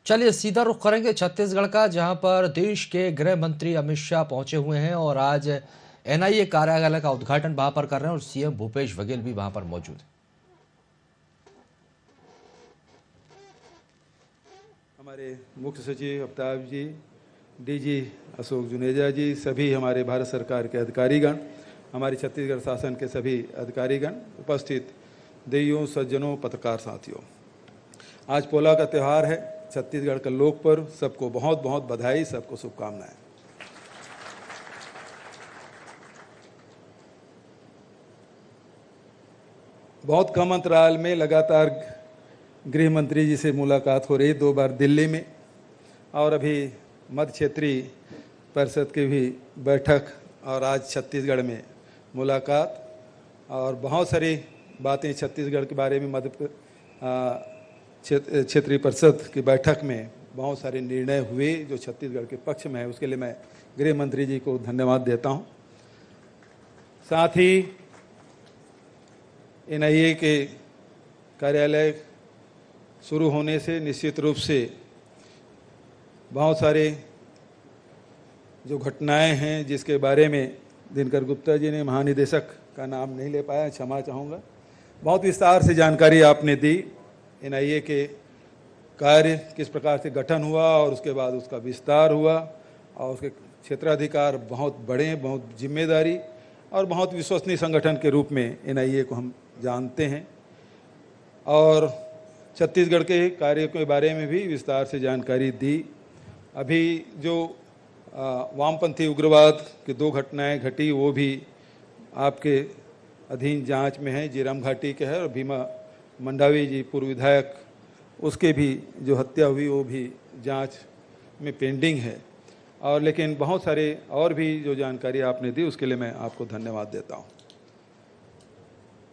चलिए सीधा रुख करेंगे छत्तीसगढ़ का, जहां पर देश के गृह मंत्री अमित शाह पहुंचे हुए हैं और आज एनआईए कार्यालय का उद्घाटन वहां पर कर रहे हैं और सीएम भूपेश बघेल भी वहां पर मौजूद है। हमारे मुख्य सचिव अमिताभ जी, डीजी अशोक जुनेजा जी, सभी हमारे भारत सरकार के अधिकारीगण, हमारी छत्तीसगढ़ शासन के सभी अधिकारीगण, उपस्थित देवियों, सज्जनों, पत्रकार साथियों, आज पोला का त्यौहार है, छत्तीसगढ़ का लोक पर्व। सबको बहुत बहुत बधाई, सबको शुभकामनाएं। बहुत कम अंतराल में लगातार गृह मंत्री जी से मुलाकात हो रही, 2 बार दिल्ली में और अभी मध्य क्षेत्रीय परिषद की भी बैठक और आज छत्तीसगढ़ में मुलाकात, और बहुत सारी बातें छत्तीसगढ़ के बारे में मध्य क्षेत्रीय परिषद की बैठक में बहुत सारे निर्णय हुए जो छत्तीसगढ़ के पक्ष में है। उसके लिए मैं गृह मंत्री जी को धन्यवाद देता हूं। साथ ही एनआईए के कार्यालय शुरू होने से निश्चित रूप से बहुत सारे जो घटनाएं हैं जिसके बारे में दिनकर गुप्ता जी ने, महानिदेशक का नाम नहीं ले पाया, क्षमा चाहूँगा, बहुत विस्तार से जानकारी आपने दी। एनआईए के कार्य किस प्रकार से गठन हुआ और उसके बाद उसका विस्तार हुआ और उसके क्षेत्राधिकार बहुत बड़े, बहुत जिम्मेदारी और बहुत विश्वसनीय संगठन के रूप में एनआईए को हम जानते हैं, और छत्तीसगढ़ के कार्यों के बारे में भी विस्तार से जानकारी दी। अभी जो वामपंथी उग्रवाद की 2 घटनाएं घटी वो भी आपके अधीन जांच में है, जीराम घाटी के है, और भीमा मंडावी जी पूर्व विधायक, उसके भी जो हत्या हुई वो भी जांच में पेंडिंग है। और लेकिन बहुत सारे और भी जो जानकारी आपने दी उसके लिए मैं आपको धन्यवाद देता हूँ।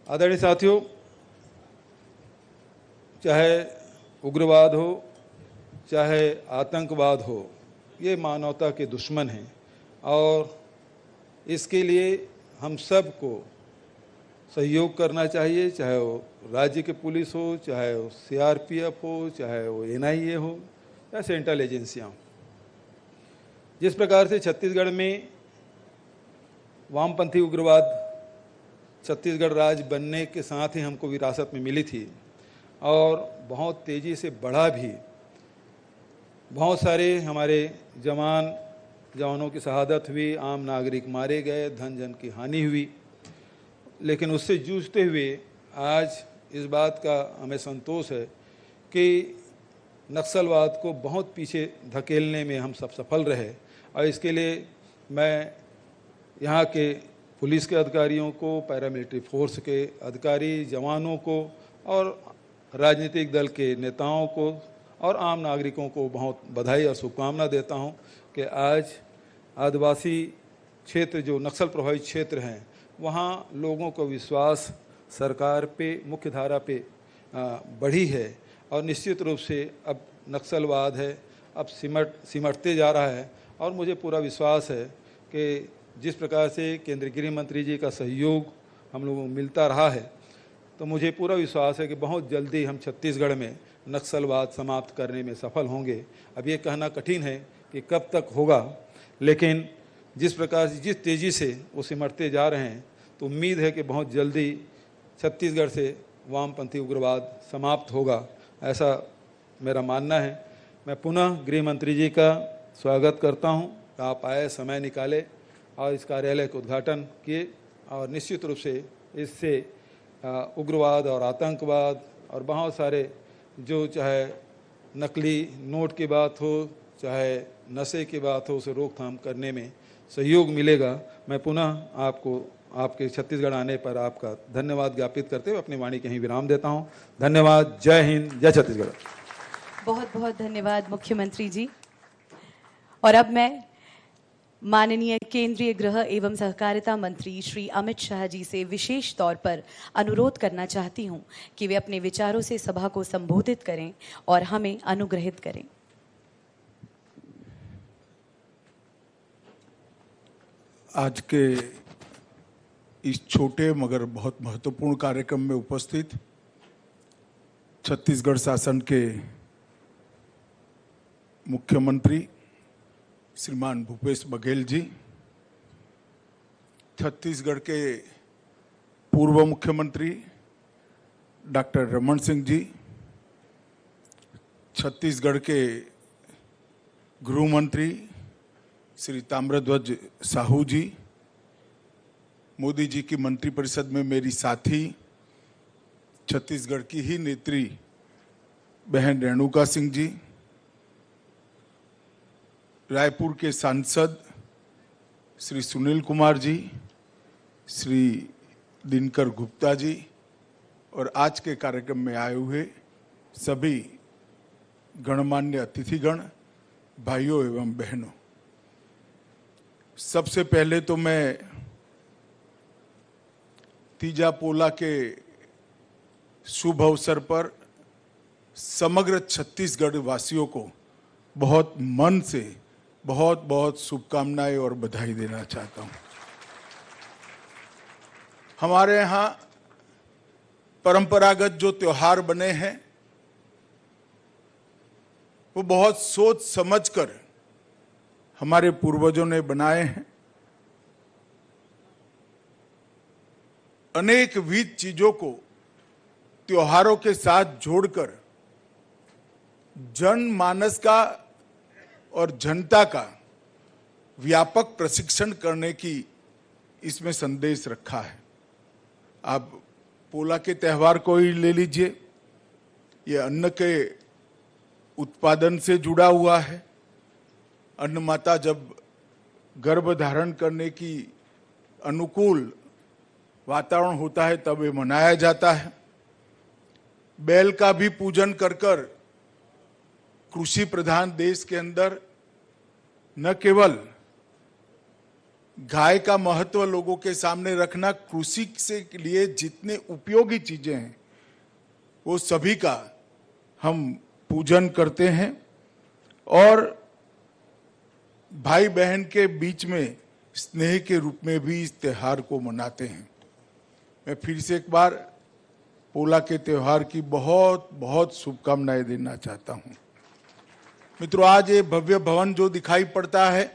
आदरणीय साथियों, चाहे उग्रवाद हो चाहे आतंकवाद हो, ये मानवता के दुश्मन हैं और इसके लिए हम सबको सहयोग करना चाहिए, चाहे वो राज्य के पुलिस हो, चाहे वो सीआरपीएफ हो, चाहे वो एनआईए हो या सेंट्रल एजेंसियाँ हो। जिस प्रकार से छत्तीसगढ़ में वामपंथी उग्रवाद छत्तीसगढ़ राज्य बनने के साथ ही हमको विरासत में मिली थी और बहुत तेज़ी से बढ़ा भी, बहुत सारे हमारे जवानों की शहादत हुई, आम नागरिक मारे गए, धन जन की हानि हुई, लेकिन उससे जूझते हुए आज इस बात का हमें संतोष है कि नक्सलवाद को बहुत पीछे धकेलने में हम सब सफल रहे। और इसके लिए मैं यहाँ के पुलिस के अधिकारियों को, पैरामिलिट्री फोर्स के अधिकारी जवानों को और राजनीतिक दल के नेताओं को और आम नागरिकों को बहुत बधाई और शुभकामना देता हूँ कि आज आदिवासी क्षेत्र जो नक्सल प्रभावित क्षेत्र हैं वहाँ लोगों का विश्वास सरकार पे, मुख्य धारा पे बढ़ी है और निश्चित रूप से अब नक्सलवाद है अब सिमटते जा रहा है। और मुझे पूरा विश्वास है कि जिस प्रकार से केंद्रीय गृह मंत्री जी का सहयोग हम लोगों को मिलता रहा है, तो मुझे पूरा विश्वास है कि बहुत जल्दी हम छत्तीसगढ़ में नक्सलवाद समाप्त करने में सफल होंगे। अब ये कहना कठिन है कि कब तक होगा, लेकिन जिस प्रकार से, जिस तेज़ी से वो सिमटते जा रहे हैं, तो उम्मीद है कि बहुत जल्दी छत्तीसगढ़ से वामपंथी उग्रवाद समाप्त होगा, ऐसा मेरा मानना है। मैं पुनः गृह मंत्री जी का स्वागत करता हूं, आप आए, समय निकाले और इस कार्यालय का उद्घाटन किए, और निश्चित रूप से इससे उग्रवाद और आतंकवाद और बहुत सारे जो चाहे नकली नोट की बात हो, चाहे नशे की बात हो, उसे रोकथाम करने में सहयोग मिलेगा। मैं पुनः आपको आपके छत्तीसगढ़ आने पर आपका धन्यवाद ज्ञापित करते हुए अपनी वाणी कहीं विराम देता हूं। धन्यवाद। जय हिंद, जय छत्तीसगढ़। बहुत बहुत धन्यवाद मुख्यमंत्री जी। और अब मैं माननीय केंद्रीय गृह एवं सहकारिता मंत्री श्री अमित शाह जी से विशेष तौर पर अनुरोध करना चाहती हूं कि वे अपने विचारों से सभा को संबोधित करें और हमें अनुग्रहित करें। आज के इस छोटे मगर बहुत महत्वपूर्ण कार्यक्रम में उपस्थित छत्तीसगढ़ शासन के मुख्यमंत्री श्रीमान भूपेश बघेल जी, छत्तीसगढ़ के पूर्व मुख्यमंत्री डॉक्टर रमन सिंह जी, छत्तीसगढ़ के गृह मंत्री श्री ताम्रध्वज साहू जी, मोदी जी की मंत्रिपरिषद में मेरी साथी छत्तीसगढ़ की ही नेत्री बहन रेणुका सिंह जी, रायपुर के सांसद श्री सुनील कुमार जी, श्री दिनकर गुप्ता जी और आज के कार्यक्रम में आए हुए सभी गणमान्य अतिथिगण, भाइयों एवं बहनों, सबसे पहले तो मैं तीजा पोला के शुभ अवसर पर समग्र छत्तीसगढ़ वासियों को बहुत मन से बहुत बहुत शुभकामनाएं और बधाई देना चाहता हूं। हमारे यहाँ परंपरागत जो त्योहार बने हैं वो बहुत सोच समझकर हमारे पूर्वजों ने बनाए हैं। अनेक विविध चीजों को त्योहारों के साथ जोड़कर जनमानस का और जनता का व्यापक प्रशिक्षण करने की इसमें संदेश रखा है। आप पोला के त्योहार को ही ले लीजिए, ये अन्न के उत्पादन से जुड़ा हुआ है। अन्न माता जब गर्भ धारण करने की अनुकूल वातावरण होता है तब ये मनाया जाता है। बैल का भी पूजन कर कर कृषि प्रधान देश के अंदर न केवल गाय का महत्व लोगों के सामने रखना, कृषि से लिए जितने उपयोगी चीजें हैं वो सभी का हम पूजन करते हैं और भाई बहन के बीच में स्नेह के रूप में भी इस त्योहार को मनाते हैं। मैं फिर से एक बार पोला के त्योहार की बहुत बहुत शुभकामनाएं देना चाहता हूं। मित्रों, आज ये भव्य भवन जो दिखाई पड़ता है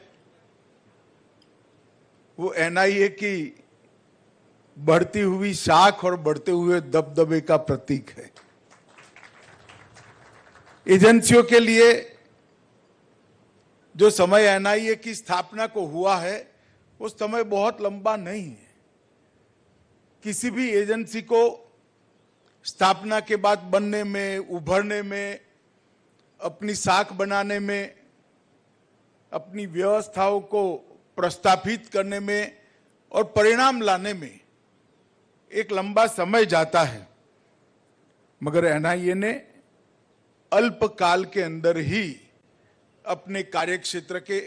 वो एनआईए की बढ़ती हुई शाख और बढ़ते हुए दबदबे का प्रतीक है। एजेंसियों के लिए जो समय एनआईए की स्थापना को हुआ है वो समय बहुत लंबा नहीं है। किसी भी एजेंसी को स्थापना के बाद बनने में, उभरने में, अपनी साख बनाने में, अपनी व्यवस्थाओं को प्रस्थापित करने में और परिणाम लाने में एक लंबा समय जाता है, मगर एनआईए ने अल्पकाल के अंदर ही अपने कार्यक्षेत्र के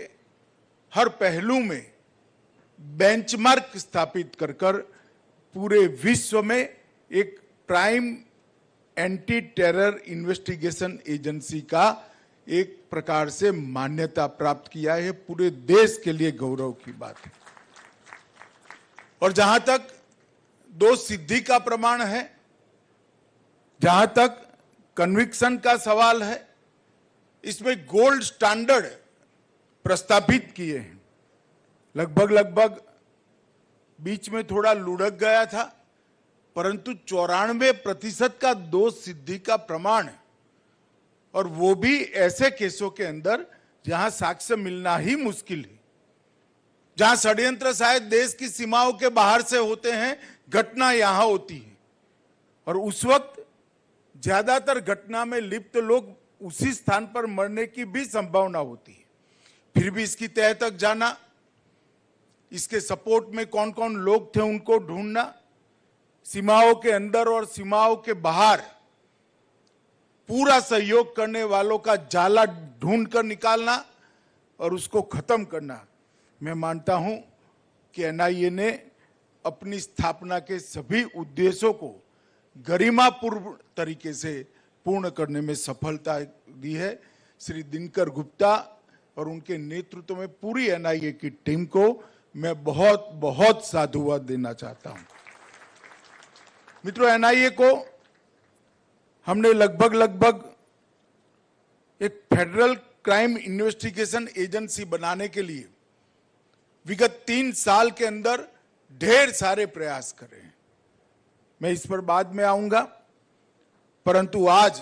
हर पहलू में बेंचमार्क स्थापित कर कर पूरे विश्व में एक prime anti terror investigation agency का एक प्रकार से मान्यता प्राप्त किया है। पूरे देश के लिए गौरव की बात है। और जहां तक दो सिद्धि का प्रमाण है, जहां तक कन्विक्शन का सवाल है, इसमें गोल्ड स्टैंडर्ड प्रस्तावित किए हैं। लगभग बीच में थोड़ा लुढ़क गया था, परंतु 94% का दोष सिद्धि का प्रमाण है और वो भी ऐसे केसों के अंदर जहां साक्ष्य मिलना ही मुश्किल है, जहां षड्यंत्र शायद देश की सीमाओं के बाहर से होते हैं, घटना यहां होती है और उस वक्त ज्यादातर घटना में लिप्त लोग उसी स्थान पर मरने की भी संभावना होती है। फिर भी इसकी तह तक जाना, इसके सपोर्ट में कौन कौन लोग थे उनको ढूंढना, सीमाओं के अंदर और सीमाओं के बाहर पूरा सहयोग करने वालों का जाला ढूंढ कर निकालना और उसको खत्म करना। मैं मानता हूं कि एनआईए ने अपनी स्थापना के सभी उद्देश्यों को गरिमापूर्ण तरीके से पूर्ण करने में सफलता दी है। श्री दिनकर गुप्ता और उनके नेतृत्व में पूरी एनआईए की टीम को मैं बहुत बहुत साधुवाद देना चाहता हूं। मित्रों, एनआईए को हमने लगभग एक फेडरल क्राइम इन्वेस्टिगेशन एजेंसी बनाने के लिए विगत 3 साल के अंदर ढेर सारे प्रयास कर रहे हैं। मैं इस पर बाद में आऊंगा, परंतु आज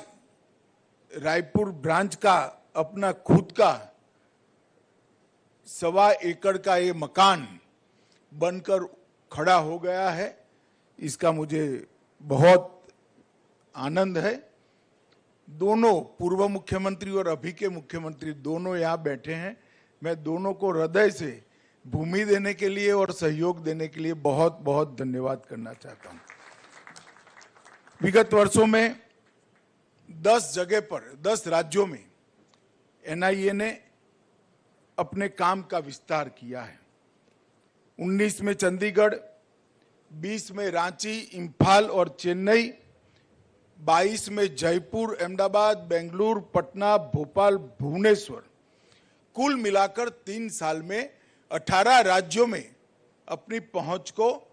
रायपुर ब्रांच का अपना खुद का 1.25 एकड़ का ये मकान बनकर खड़ा हो गया है। इसका मुझे बहुत आनंद है। दोनों पूर्व मुख्यमंत्री और अभी के मुख्यमंत्री दोनों यहाँ बैठे हैं। मैं दोनों को हृदय से भूमि देने के लिए और सहयोग देने के लिए बहुत बहुत धन्यवाद करना चाहता हूँ। विगत वर्षों में 10 जगह पर 10 राज्यों में एनआईए ने अपने काम का विस्तार किया है। 19 में चंडीगढ़, 20 में रांची, इम्फाल और चेन्नई, 22 में जयपुर, अहमदाबाद, बेंगलुरु, पटना, भोपाल, भुवनेश्वर, कुल मिलाकर 3 साल में 18 राज्यों में अपनी पहुंच को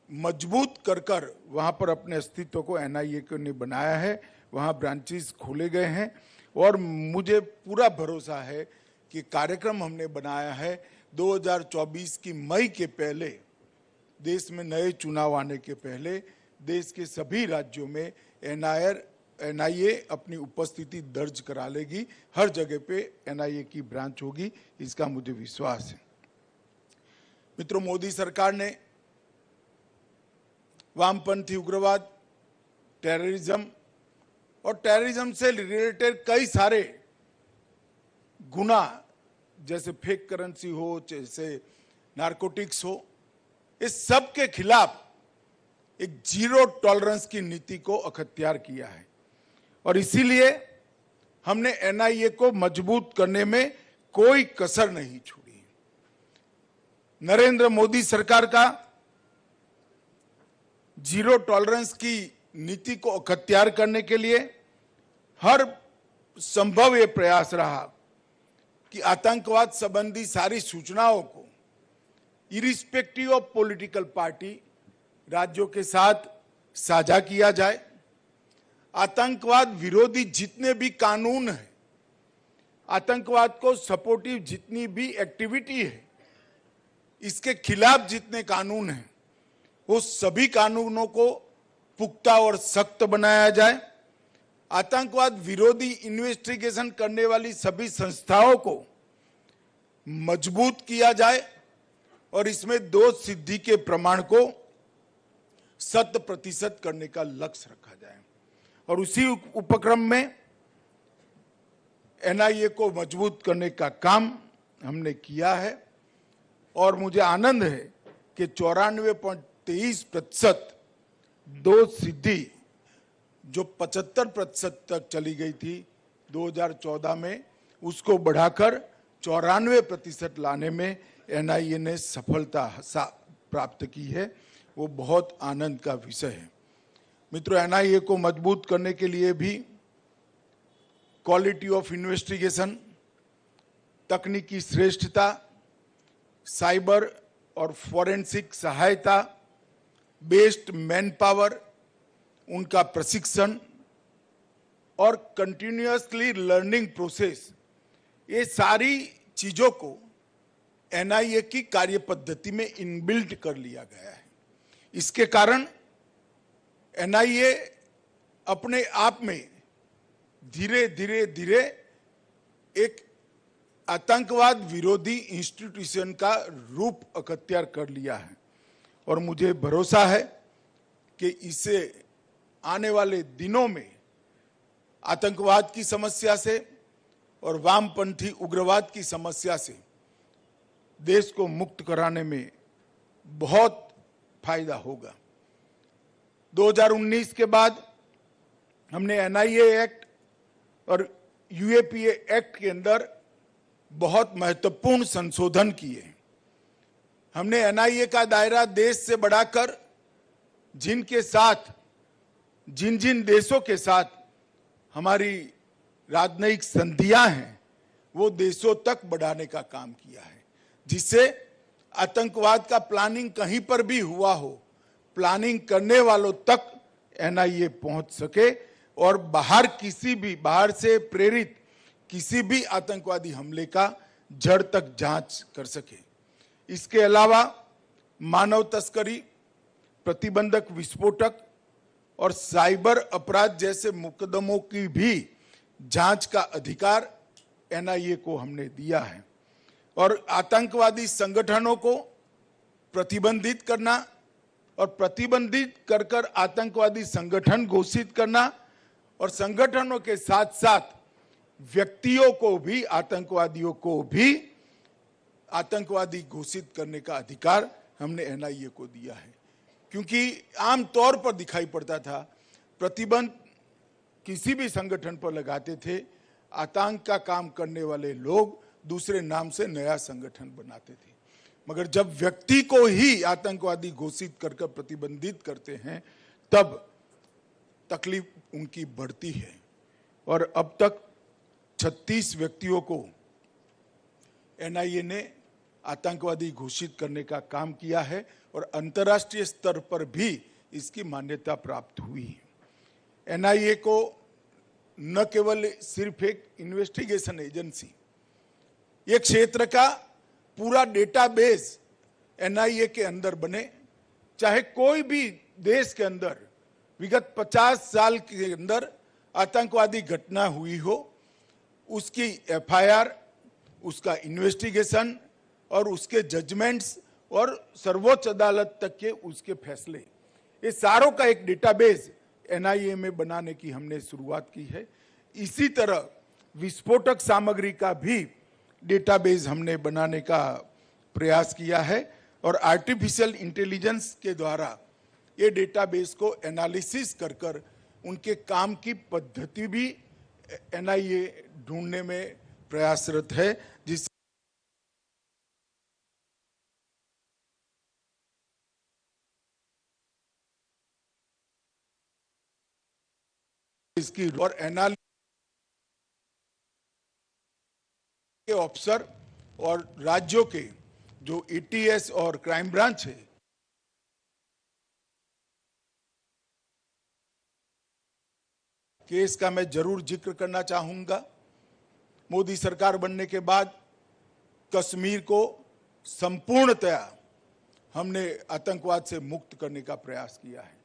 मजबूत कर वहां पर अपने अस्तित्व को एनआईए ने बनाया है। वहां ब्रांचेस खोले गए हैं और मुझे पूरा भरोसा है कि कार्यक्रम हमने बनाया है 2024 की मई के पहले, देश में नए चुनाव आने के पहले देश के सभी राज्यों में एनआईए अपनी उपस्थिति दर्ज करा लेगी। हर जगह पे एनआईए की ब्रांच होगी, इसका मुझे विश्वास है। मित्रों, मोदी सरकार ने वामपंथी उग्रवाद, टेररिज्म और टेररिज्म से रिलेटेड कई सारे गुना, जैसे फेक करेंसी हो, जैसे नारकोटिक्स हो, इस सब के खिलाफ एक जीरो टॉलरेंस की नीति को अख्तियार किया है और इसीलिए हमने एनआईए को मजबूत करने में कोई कसर नहीं छोड़ी। नरेंद्र मोदी सरकार का जीरो टॉलरेंस की नीति को अख्तियार करने के लिए हर संभव ये प्रयास रहा कि आतंकवाद संबंधी सारी सूचनाओं को इरिस्पेक्टिव ऑफ पॉलिटिकल पार्टी राज्यों के साथ साझा किया जाए। आतंकवाद विरोधी जितने भी कानून हैं, आतंकवाद को सपोर्टिव जितनी भी एक्टिविटी है, इसके खिलाफ जितने कानून हैं, वो सभी कानूनों को पुख्ता और सख्त बनाया जाए। आतंकवाद विरोधी इन्वेस्टिगेशन करने वाली सभी संस्थाओं को मजबूत किया जाए और इसमें दोष सिद्धि के प्रमाण को 100% करने का लक्ष्य रखा जाए और उसी उपक्रम में एनआईए को मजबूत करने का काम हमने किया है और मुझे आनंद है कि 94.23% दोष सिद्धि जो 75% तक चली गई थी 2014 में, उसको बढ़ाकर 94% लाने में एनआईए ने सफलता प्राप्त की है। वो बहुत आनंद का विषय है। मित्रों, एनआईए को मजबूत करने के लिए भी क्वालिटी ऑफ इन्वेस्टिगेशन, तकनीकी श्रेष्ठता, साइबर और फॉरेंसिक सहायता, बेस्ड मैन पावर, उनका प्रशिक्षण और कंटिन्यूअसली लर्निंग प्रोसेस, ये सारी चीजों को एनआईए की कार्य पद्धति में इनबिल्ट कर लिया गया है। इसके कारण एनआईए अपने आप में धीरे धीरे एक आतंकवाद विरोधी इंस्टीट्यूशन का रूप अख्तियार कर लिया है और मुझे भरोसा है कि इसे आने वाले दिनों में आतंकवाद की समस्या से और वामपंथी उग्रवाद की समस्या से देश को मुक्त कराने में बहुत फायदा होगा। 2019 के बाद हमने एनआईए एक्ट और यूएपीए एक्ट के अंदर बहुत महत्वपूर्ण संशोधन किए। हमने एनआईए का दायरा देश से बढ़ाकर जिनके साथ जिन देशों के साथ हमारी राजनयिक संधियां हैं, वो देशों तक बढ़ाने का काम किया है, जिससे आतंकवाद का प्लानिंग कहीं पर भी हुआ हो, प्लानिंग करने वालों तक एनआईए पहुंच सके और बाहर से प्रेरित किसी भी आतंकवादी हमले का जड़ तक जांच कर सके। इसके अलावा मानव तस्करी, प्रतिबंधक विस्फोटक और साइबर अपराध जैसे मुकदमों की भी जांच का अधिकार एनआईए को हमने दिया है। और आतंकवादी संगठनों को प्रतिबंधित करना और प्रतिबंधित कर आतंकवादी संगठन घोषित करना और संगठनों के साथ साथ व्यक्तियों को भी, आतंकवादियों को भी आतंकवादी घोषित करने का अधिकार हमने एनआईए को दिया है। क्योंकि आम तौर पर दिखाई पड़ता था प्रतिबंध किसी भी संगठन पर लगाते थे, आतंक का काम करने वाले लोग दूसरे नाम से नया संगठन बनाते थे। मगर जब व्यक्ति को ही आतंकवादी घोषित कर प्रतिबंधित करते हैं तब तकलीफ उनकी बढ़ती है। और अब तक 36 व्यक्तियों को एनआईए ने आतंकवादी घोषित करने का काम किया है और अंतर्राष्ट्रीय स्तर पर भी इसकी मान्यता प्राप्त हुई है। एनआईए को न केवल सिर्फ एक इन्वेस्टिगेशन एजेंसी, एक क्षेत्र का पूरा डेटाबेस एनआईए के अंदर बने, चाहे कोई भी देश के अंदर विगत 50 साल के अंदर आतंकवादी घटना हुई हो, उसकी एफआईआर, उसका इन्वेस्टिगेशन और उसके जजमेंट्स और सर्वोच्च अदालत तक के उसके फैसले, ये सारों का एक डेटाबेस एनआईए में बनाने की हमने शुरुआत की है। इसी तरह विस्फोटक सामग्री का भी डेटाबेस हमने बनाने का प्रयास किया है और आर्टिफिशियल इंटेलिजेंस के द्वारा ये डेटाबेस को एनालिसिस कर उनके काम की पद्धति भी एनआईए ढूंढने में प्रयासरत है, जिस इसकी और एनालिसिस के ऑफिसर और राज्यों के जो एटीएस और क्राइम ब्रांच है, केस का मैं जरूर जिक्र करना चाहूंगा। मोदी सरकार बनने के बाद कश्मीर को संपूर्णतया हमने आतंकवाद से मुक्त करने का प्रयास किया है।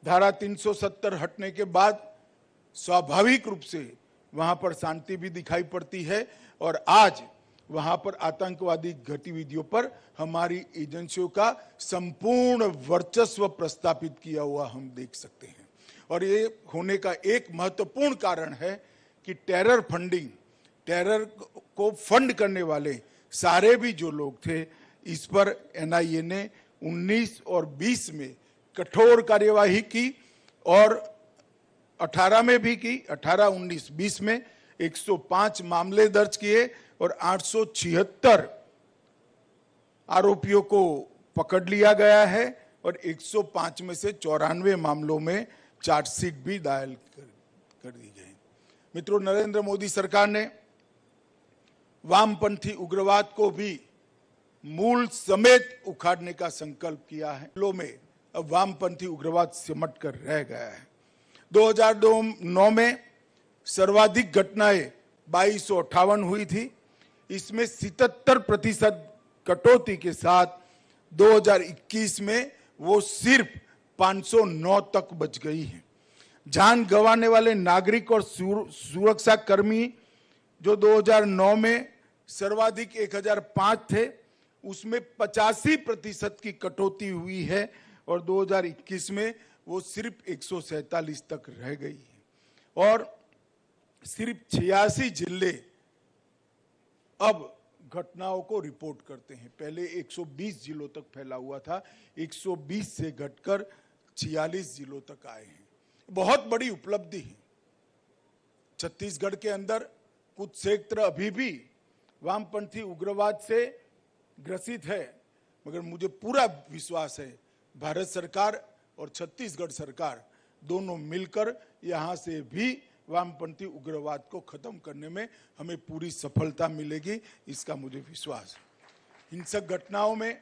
धारा 370 हटने के बाद स्वाभाविक रूप से वहां पर शांति भी दिखाई पड़ती है और आज वहां पर आतंकवादी गतिविधियों पर हमारी एजेंसियों का संपूर्ण वर्चस्व प्रस्थापित किया हुआ हम देख सकते हैं। और ये होने का एक महत्वपूर्ण कारण है कि टेरर फंडिंग, टेरर को फंड करने वाले सारे भी जो लोग थे, इस पर एनआईए ने 19 और 20 में कठोर कार्यवाही की और 18 में भी की। 18, 19, 20 में 105 मामले दर्ज किए और 876 आरोपियों को पकड़ लिया गया है और 105 में से 94 मामलों में चार्जशीट भी दायर कर दी गई। मित्रों, नरेंद्र मोदी सरकार ने वामपंथी उग्रवाद को भी मूल समेत उखाड़ने का संकल्प किया है। लो में अब वामपंथी उग्रवाद सिमट कर रह गया है। 2009 में सर्वाधिक घटनाएं 2258 हुई थी। इसमें 77% कटौती के साथ 2021 में वो सिर्फ 509 तक बच गई है। जान गंवाने वाले नागरिक और सुरक्षा कर्मी जो 2009 में सर्वाधिक 1005 थे, उसमें 85% की कटौती हुई है और 2021 में वो सिर्फ 147 तक रह गई है। और सिर्फ 86 जिले अब घटनाओं को रिपोर्ट करते हैं। पहले 120 जिलों तक फैला हुआ था, 120 से घटकर 46 जिलों तक आए हैं। बहुत बड़ी उपलब्धि है। छत्तीसगढ़ के अंदर कुछ क्षेत्र अभी भी वामपंथी उग्रवाद से ग्रसित है, मगर मुझे पूरा विश्वास है भारत सरकार और छत्तीसगढ़ सरकार दोनों मिलकर यहां से भी वामपंथी उग्रवाद को खत्म करने में हमें पूरी सफलता मिलेगी, इसका मुझे विश्वास है। हिंसक घटनाओं में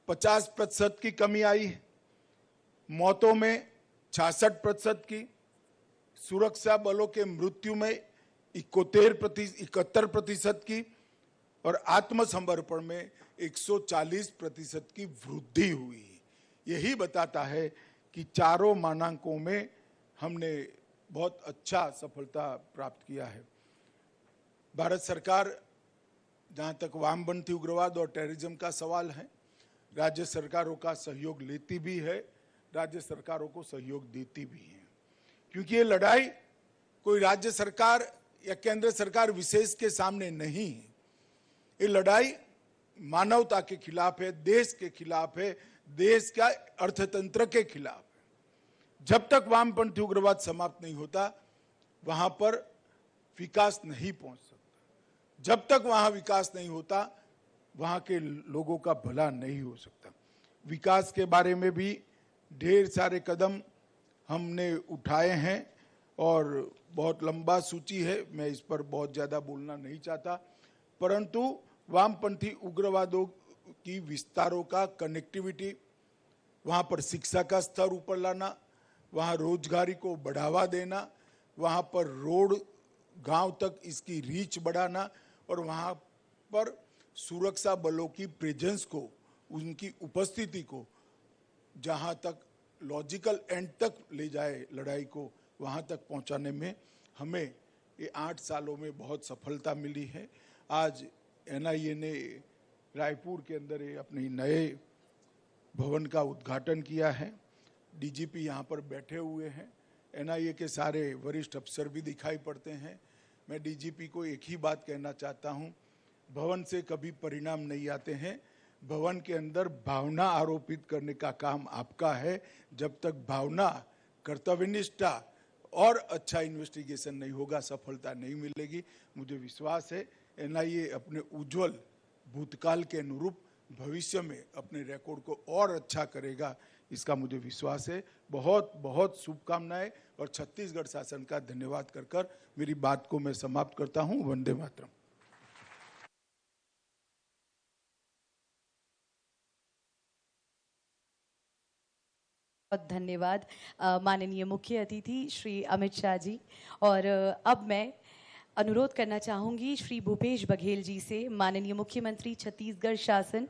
50% की कमी आई है, मौतों में 66% की, सुरक्षा बलों के मृत्यु में 71% की और आत्मसमर्पण में 140% की वृद्धि हुई। यही बताता है कि चारों मानांकों में हमने बहुत अच्छा सफलता प्राप्त किया है। भारत सरकार, जहां तक वामपंथी उग्रवाद और टेररिज्म का सवाल है, राज्य सरकारों का सहयोग लेती भी है, राज्य सरकारों को सहयोग देती भी है, क्योंकि ये लड़ाई कोई राज्य सरकार या केंद्र सरकार विशेष के सामने नहीं है। ये लड़ाई मानवता के खिलाफ है, देश के खिलाफ है, देश का अर्थतंत्र के खिलाफ है। जब तक वामपंथी उग्रवाद समाप्त नहीं होता, वहां पर विकास नहीं पहुंच सकता। जब तक वहां विकास नहीं होता, वहां के लोगों का भला नहीं हो सकता। विकास के बारे में भी ढेर सारे कदम हमने उठाए हैं और बहुत लंबा सूची है, मैं इस पर बहुत ज्यादा बोलना नहीं चाहता, परंतु वामपंथी उग्रवादों की विस्तारों का कनेक्टिविटी, वहां पर शिक्षा का स्तर ऊपर लाना, वहां रोजगारी को बढ़ावा देना, वहां पर रोड गांव तक इसकी रीच बढ़ाना और वहां पर सुरक्षा बलों की प्रेजेंस को, उनकी उपस्थिति को जहां तक लॉजिकल एंड तक ले जाए लड़ाई को, वहां तक पहुंचाने में हमें ये 8 सालों में बहुत सफलता मिली है। आज एनआईए ने रायपुर के अंदर अपने नए भवन का उद्घाटन किया है। डीजीपी यहाँ पर बैठे हुए हैं, एनआईए के सारे वरिष्ठ अफसर भी दिखाई पड़ते हैं। मैं डीजीपी को एक ही बात कहना चाहता हूँ, भवन से कभी परिणाम नहीं आते हैं, भवन के अंदर भावना आरोपित करने का काम आपका है। जब तक भावना, कर्तव्यनिष्ठा और अच्छा इन्वेस्टिगेशन नहीं होगा, सफलता नहीं मिलेगी। मुझे विश्वास है एनआईए अपने उज्जवल भूतकाल के अनुरूप भविष्य में अपने रिकॉर्ड को और अच्छा करेगा, इसका मुझे विश्वास है। बहुत बहुत शुभकामनाएं और छत्तीसगढ़ शासन का धन्यवाद कर मेरी बात को मैं समाप्त करता हूं। वंदे मातरम। बहुत धन्यवाद माननीय मुख्य अतिथि श्री अमित शाह जी। और अब मैं अनुरोध करना चाहूँगी श्री भूपेश बघेल जी से, माननीय मुख्यमंत्री छत्तीसगढ़ शासन,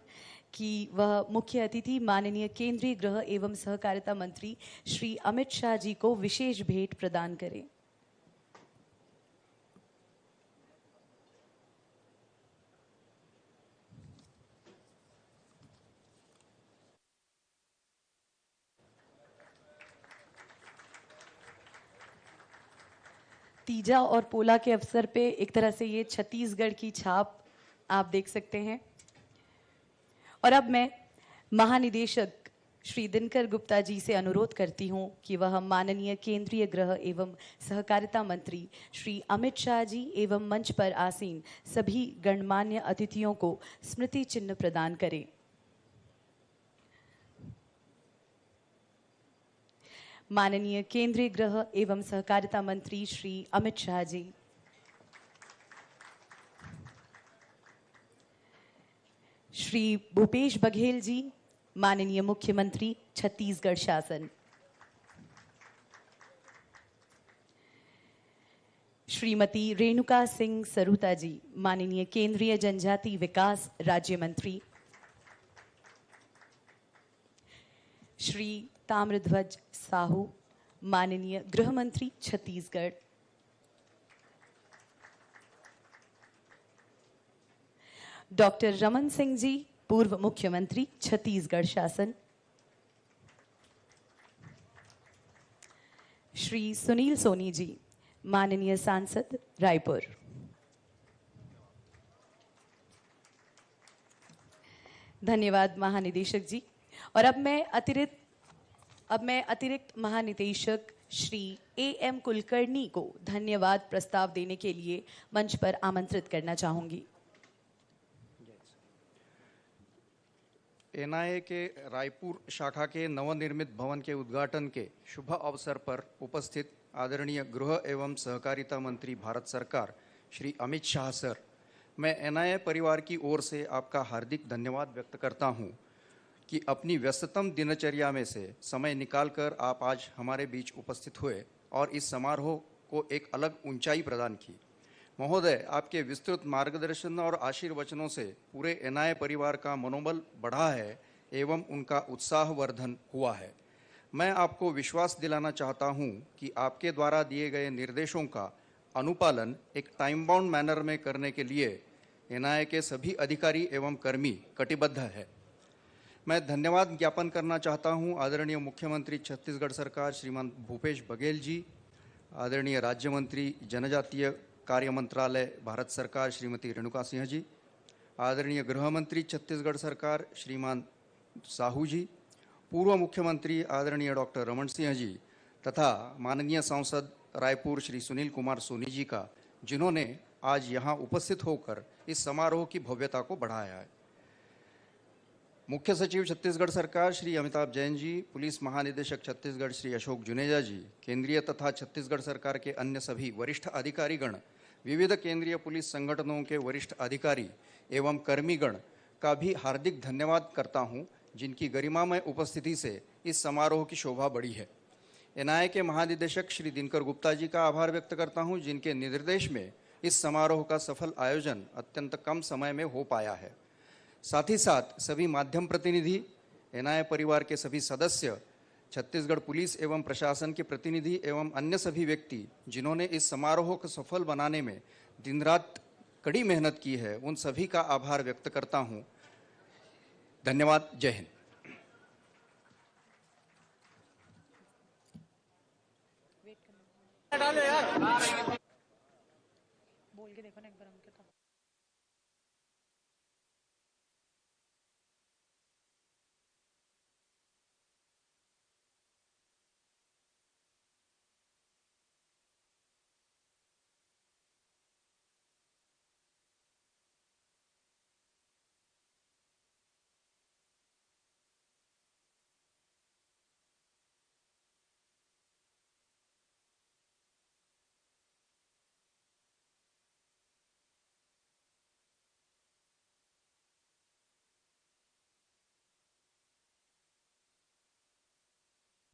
कि वह मुख्य अतिथि माननीय केंद्रीय गृह एवं सहकारिता मंत्री श्री अमित शाह जी को विशेष भेंट प्रदान करें। तीजा और पोला के अवसर पे एक तरह से ये छत्तीसगढ़ की छाप आप देख सकते हैं। और अब मैं महानिदेशक श्री दिनकर गुप्ता जी से अनुरोध करती हूं कि वह माननीय केंद्रीय गृह एवं सहकारिता मंत्री श्री अमित शाह जी एवं मंच पर आसीन सभी गणमान्य अतिथियों को स्मृति चिन्ह प्रदान करें। माननीय केंद्रीय गृह एवं सहकारिता मंत्री श्री अमित शाह जी। श्री भूपेश बघेल जी, माननीय मुख्यमंत्री छत्तीसगढ़ शासन। श्रीमती रेणुका सिंह सरूता जी, माननीय केंद्रीय जनजाति विकास राज्य मंत्री। श्री ताम्रध्वज साहू, माननीय गृह मंत्री छत्तीसगढ़। डॉक्टर रमन सिंह जी, पूर्व मुख्यमंत्री छत्तीसगढ़ शासन। श्री सुनील सोनी जी, माननीय सांसद रायपुर। धन्यवाद महानिदेशक जी। और अब मैं अतिरिक्त महानिदेशक श्री एएम कुलकर्णी को धन्यवाद प्रस्ताव देने के लिए मंच पर आमंत्रित करना चाहूंगी। एनआईए के रायपुर शाखा के नवनिर्मित भवन के उद्घाटन के शुभ अवसर पर उपस्थित आदरणीय गृह एवं सहकारिता मंत्री भारत सरकार श्री अमित शाह सर, मैं एनआईए परिवार की ओर से आपका हार्दिक धन्यवाद व्यक्त करता हूं कि अपनी व्यस्ततम दिनचर्या में से समय निकालकर आप आज हमारे बीच उपस्थित हुए और इस समारोह को एक अलग ऊंचाई प्रदान की। महोदय, आपके विस्तृत मार्गदर्शन और आशीर्वचनों से पूरे एनआईए परिवार का मनोबल बढ़ा है एवं उनका उत्साहवर्धन हुआ है। मैं आपको विश्वास दिलाना चाहता हूं कि आपके द्वारा दिए गए निर्देशों का अनुपालन एक टाइम बाउंड मैनर में करने के लिए एनआईए के सभी अधिकारी एवं कर्मी कटिबद्ध है। मैं धन्यवाद ज्ञापन करना चाहता हूं आदरणीय मुख्यमंत्री छत्तीसगढ़ सरकार श्रीमान भूपेश बघेल जी, आदरणीय राज्य मंत्री जनजातीय कार्य मंत्रालय भारत सरकार श्रीमती रेणुका सिंह जी, आदरणीय गृह मंत्री छत्तीसगढ़ सरकार श्रीमान साहू जी, पूर्व मुख्यमंत्री आदरणीय डॉक्टर रमन सिंह जी तथा माननीय सांसद रायपुर श्री सुनील कुमार सोनी जी का, जिन्होंने आज यहाँ उपस्थित होकर इस समारोह की भव्यता को बढ़ाया है। मुख्य सचिव छत्तीसगढ़ सरकार श्री अमिताभ जैन जी, पुलिस महानिदेशक छत्तीसगढ़ श्री अशोक जुनेजा जी, केंद्रीय तथा छत्तीसगढ़ सरकार के अन्य सभी वरिष्ठ अधिकारीगण, विविध केंद्रीय पुलिस संगठनों के वरिष्ठ अधिकारी एवं कर्मीगण का भी हार्दिक धन्यवाद करता हूं, जिनकी गरिमामय उपस्थिति से इस समारोह की शोभा बढ़ी है। एनआईए के महानिदेशक श्री दिनकर गुप्ता जी का आभार व्यक्त करता हूं, जिनके निर्देश में इस समारोह का सफल आयोजन अत्यंत कम समय में हो पाया है। साथ ही साथ सभी माध्यम प्रतिनिधि, एनआईए परिवार के सभी सदस्य, छत्तीसगढ़ पुलिस एवं प्रशासन के प्रतिनिधि एवं अन्य सभी व्यक्ति जिन्होंने इस समारोह को सफल बनाने में दिन रात कड़ी मेहनत की है, उन सभी का आभार व्यक्त करता हूं। धन्यवाद। जय हिंद। बोल के देखो ना एक बार हमके तो।